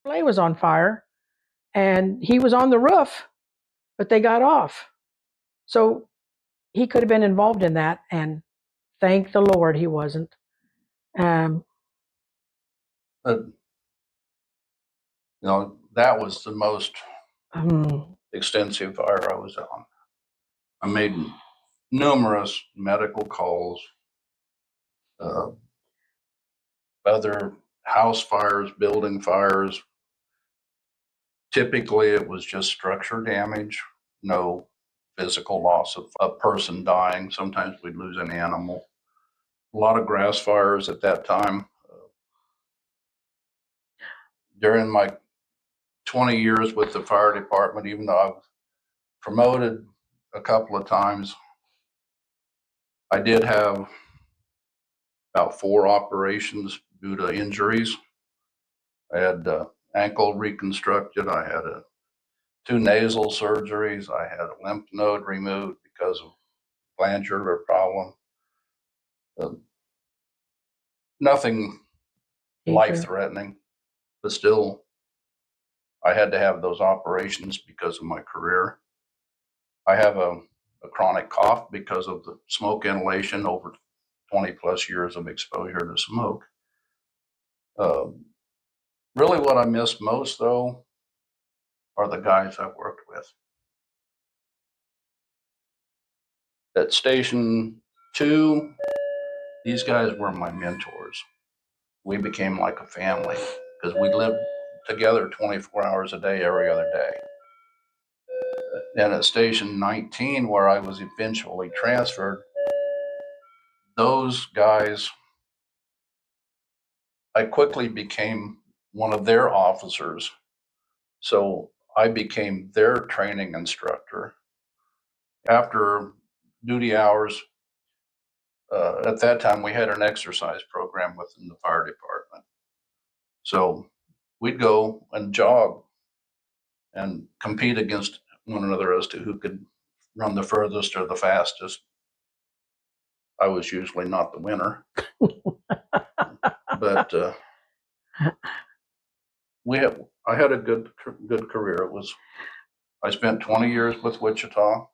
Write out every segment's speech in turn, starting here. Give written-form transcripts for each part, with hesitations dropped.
Chevrolet was on fire, and he was on the roof, but they got off. So he could have been involved in that, and thank the Lord he wasn't. Um, But, that was the most extensive fire I was on. I made numerous medical calls, other house fires, building fires. Typically, it was just structure damage, no physical loss of a person dying. Sometimes we'd lose an animal. A lot of grass fires at that time. During my 20 years with the fire department, even though I was promoted a couple of times, I did have about 4 operations due to injuries. I had ankle reconstructed. I had 2 nasal surgeries. I had a lymph node removed because of glandular problem. Nothing life-threatening, but still, I had to have those operations because of my career. I have a chronic cough because of the smoke inhalation over 20 plus years of exposure to smoke. Really what I miss most, though, are the guys I've worked with. At Station 2, these guys were my mentors. We became like a family because we lived together 24 hours a day, every other day. And at Station 19, where I was eventually transferred, those guys, I quickly became one of their officers. So I became their training instructor. After duty hours, at that time, we had an exercise program within the fire department. So we'd go and jog and compete against one another as to who could run the furthest or the fastest. I was usually not the winner, but I had a good career. I spent 20 years with Wichita.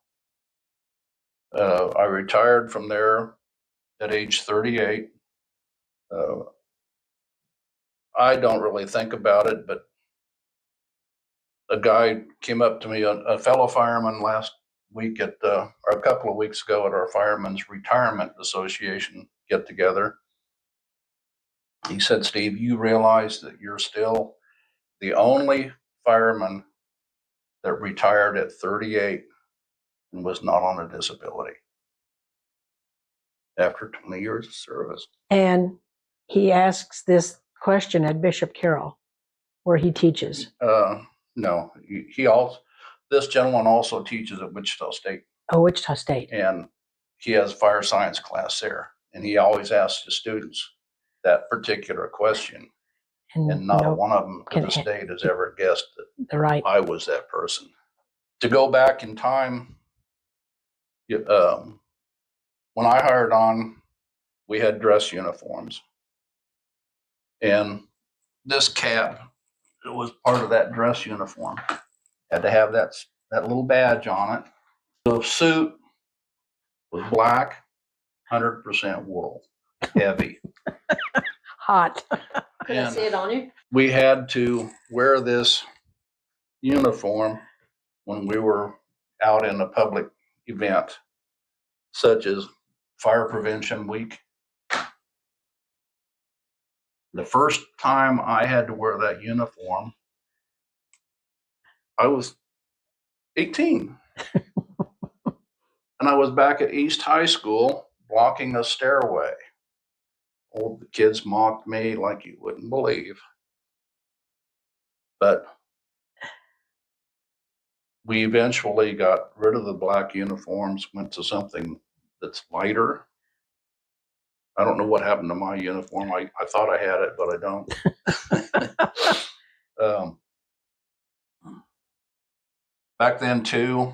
I retired from there at age 38. I don't really think about it, but a guy came up to me, a fellow fireman, last week or a couple of weeks ago at our Firemen's Retirement Association get together. He said, "Steve, you realize that you're still the only fireman that retired at 38 and was not on a disability after 20 years of service." And he asks this question at Bishop Carroll, where he teaches. No, this gentleman also teaches at Wichita State. Oh, Wichita State. And he has fire science class there. And he always asks the students that particular question. And not one of them to this date has ever guessed that I was that person. To go back in time, when I hired on, we had dress uniforms. And this cap, it was part of that dress uniform. Had to have that little badge on it. The suit was black, 100% wool, heavy. Hot. Could I see it on you? We had to wear this uniform when we were out in a public event, such as Fire Prevention Week. The first time I had to wear that uniform, I was 18. And I was back at East High School blocking a stairway. All the kids mocked me like you wouldn't believe. But we eventually got rid of the black uniforms, went to something that's lighter. I don't know what happened to my uniform. I thought I had it, but I don't. Back then, too,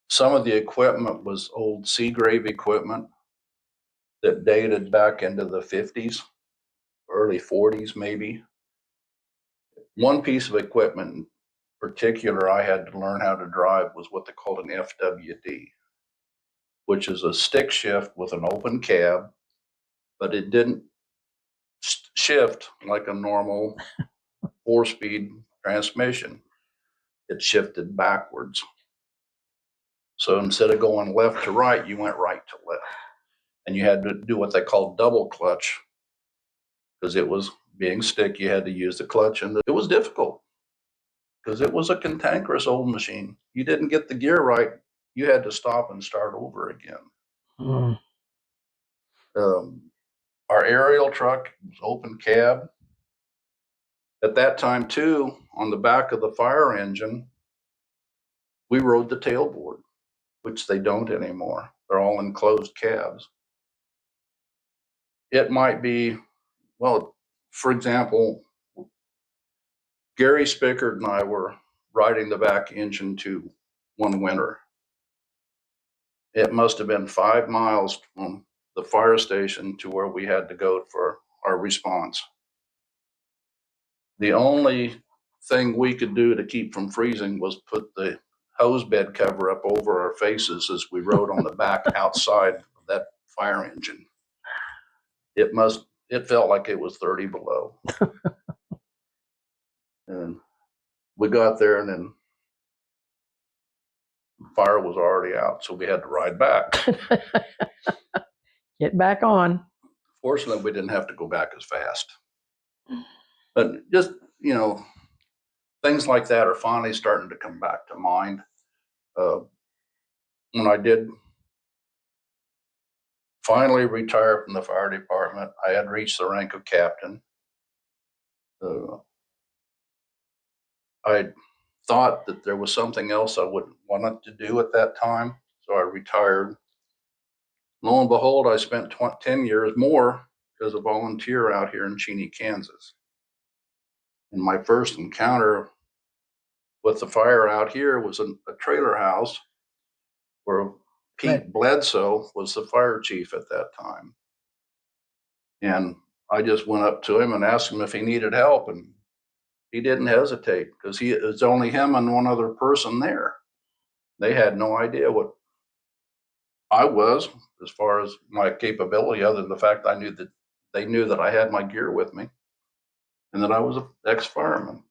some of the equipment was old Seagrave equipment that dated back into the 50s, early 40s maybe. One piece of equipment in particular I had to learn how to drive was what they called an FWD, which is a stick shift with an open cab, but it didn't shift like a normal 4-speed transmission. It shifted backwards. So instead of going left to right, you went right to left. And you had to do what they called double clutch, because it was being stick, you had to use the clutch, and it was difficult because it was a cantankerous old machine. You didn't get the gear right, you had to stop and start over again. Mm. Our aerial truck was open cab. At that time too, on the back of the fire engine, we rode the tailboard, which they don't anymore. They're all enclosed cabs. It might be, well, for example, Gary Spickard and I were riding the back engine tube one winter. It must have been 5 miles from the fire station to where we had to go for our response. The only thing we could do to keep from freezing was put the hose bed cover up over our faces as we rode on the back outside of that fire engine. It felt like it was 30 below. And we got there, and then the fire was already out, so we had to ride back. Get back on. Fortunately, we didn't have to go back as fast. But just, things like that are finally starting to come back to mind. When I did finally retire from the fire department, I had reached the rank of captain. I thought that there was something else I would want to do at that time, so I retired. Lo and behold, I spent 10 years more as a volunteer out here in Cheney, Kansas. And my first encounter with the fire out here was a trailer house where Pete Bledsoe was the fire chief at that time. And I just went up to him and asked him if he needed help, and he didn't hesitate, because it was only him and one other person there. They had no idea what I was as far as my capability, other than the fact I knew that they knew that I had my gear with me and that I was an ex-fireman.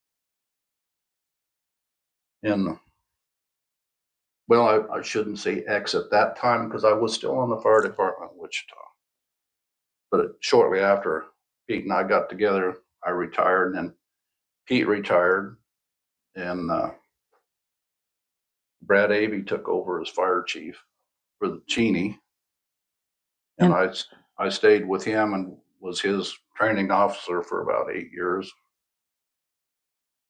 And well, I shouldn't say ex at that time, because I was still on the fire department in Wichita. But shortly after Pete and I got together, I retired, and then Pete retired, and Brad Avey took over as fire chief for the Cheney. And I stayed with him and was his training officer for about 8 years.